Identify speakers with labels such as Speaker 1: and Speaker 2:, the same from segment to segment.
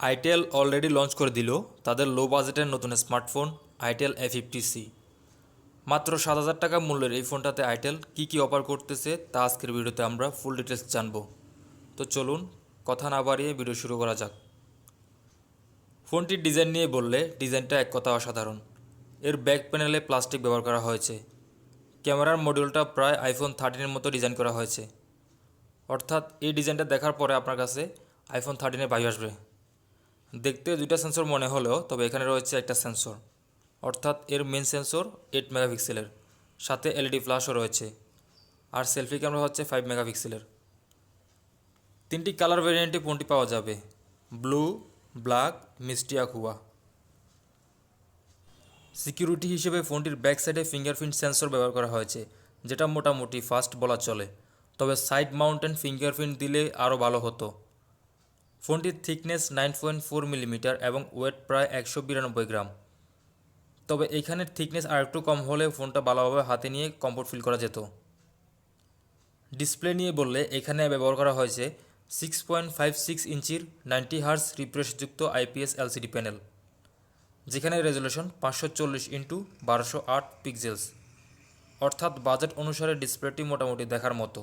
Speaker 1: Itel already launch করে দিল তাদের লো বাজেটের নতুন স্মার্টফোন আইটেল A50C। মাত্র 7,000 টাকা মূল্যের এই ফোনটাতে আইটেল কী কী অফার করতেছে তা আজকের ভিডিওতে আমরা ফুল ডিটেলস জানবো। তো চলুন কথা না বাড়িয়ে ভিডিও শুরু করা যাক। ফোনটির ডিজাইন নিয়ে বললে ডিজাইনটা এক কথা অসাধারণ। এর ব্যাক প্যানেলে প্লাস্টিক ব্যবহার করা হয়েছে। ক্যামেরার মডিউলটা প্রায় আইফোন 13-এর মতো ডিজাইন করা হয়েছে। অর্থাৎ এই ডিজাইনটা দেখার পরে আপনার কাছে আইফোন 13-এর ভাই আসবে। দেখতে দুইটা সেন্সর মনে হলেও তবে এখানে রয়েছে একটা সেন্সর, অর্থাৎ এর মেন সেন্সর 8 মেগাপিক্সেলের, সাথে এলইডি ফ্ল্যাশও রয়েছে। আর সেলফি ক্যামেরা হচ্ছে 5 মেগাপিক্সেলের। 3টি কালার ভেরিয়েন্টে ফোনটি পাওয়া যাবে: ব্লু, ব্ল্যাক, মিষ্টি আকুয়া। সিকিউরিটি হিসেবে ফোনটির ব্যাক সাইডে ফিঙ্গারপ্রিন্ট সেন্সর ব্যবহার করা হয়েছে, যেটা মোটামুটি ফাস্ট বলা চলে, তবে সাইড মাউন্টেন ফিঙ্গারপ্রিন্ট দিলে আরও ভালো হতো। ফোনটির থিকনেস 9.4 মিলিমিটার এবং ওয়েট প্রায় 192 গ্রাম। তবে এইখানের থিকনেস আর একটু কম হলে ফোনটা ভালোভাবে হাতে নিয়ে কমফোর্ট ফিল করা যেত। ডিসপ্লে নিয়ে বললে এখানে ব্যবহার করা হয়েছে 6.56 ইঞ্চির 90 হার্জ রিফ্রেশযুক্ত IPS LCD প্যানেল, যেখানে রেজুলেশন 540x1208 পিক্সেলস, অর্থাৎ বাজেট অনুসারে ডিসপ্লেটি মোটামুটি দেখার মতো।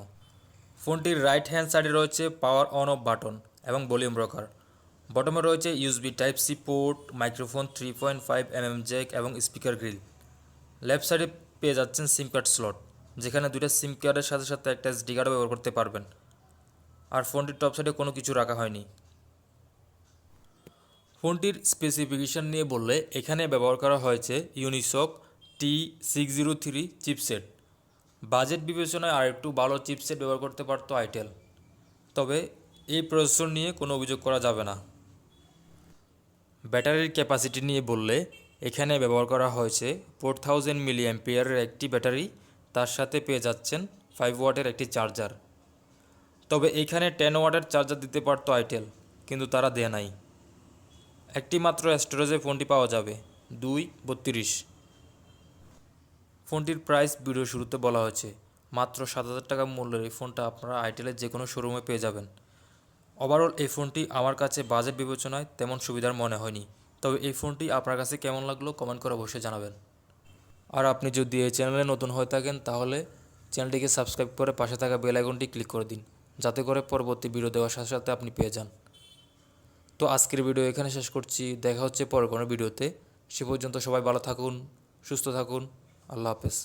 Speaker 1: ফোনটির রাইট হ্যান্ড সাইডে রয়েছে পাওয়ার অন অফ বাটন এবং ভলিউম রকার। বটমে রয়েছে USB Type-C port, microphone, 3.5mm Jack এবং স্পিকার গ্রিল। লেফট সাইডে পেয়ে যাচ্ছেন সিম কার্ড স্লট, যেখানে দুইটা সিম কার্ডের সাথে সাথে একটা SD কার্ডও ব্যবহার করতে পারবেন। আর ফোনটির টপ সাইডে কোনো কিছু রাখা হয়নি। ফোনটির স্পেসিফিকেশন নিয়ে বললে এখানে ব্যবহার করা হয়েছে ইউনিসক T603 চিপসেট। বাজেট বিবেচনায় আর একটু ভালো চিপসেট ব্যবহার করতে পারতো আইটেল, তবে এই প্রসেসর নিয়ে কোনো অভিযোগ করা যাবে না। ব্যাটারির ক্যাপাসিটি নিয়ে বললে এখানে ব্যবহার করা হয়েছে 4000 mAh একটি ব্যাটারি, তার সাথে পেয়ে যাচ্ছেন 5 ওয়াটের একটি চার্জার। তবে এখানে 10 ওয়াটের চার্জার দিতে পারতো আইটেল, কিন্তু তারা দেয় নাই। একটি মাত্র স্টোরেজে ফোনটি পাওয়া যাবে 232। ফোনটির প্রাইস ভিডিও শুরুতে বলা হয়েছে, মাত্র 7,000 টাকা মূল্যের এই ফোনটা আপনারা আইটেলের যে কোনো শোরুমে পেয়ে যাবেন। ওভারঅল এই ফোনটি আমার কাছে বাজেট বিবেচনায় তেমন সুবিধার মনে হয়নি, তবে এই ফোনটি আপনার কাছে কেমন লাগলো কমেন্ট করে অবশ্যই জানাবেন। আর আপনি যদি এই চ্যানেলে নতুন হয়ে থাকেন তাহলে চ্যানেলটিকে সাবস্ক্রাইব করে পাশে থাকা বেল আইকনটি ক্লিক করে দিন, যাতে করে পরবর্তী ভিডিও দেওয়ার সাথে সাথে আপনি পেয়ে যান। তো আজকের ভিডিও এখানে শেষ করছি, দেখা হচ্ছে পরের কোনো ভিডিওতে। সে পর্যন্ত সবাই ভালো থাকুন, সুস্থ থাকুন, আল্লাহ হাফেজ।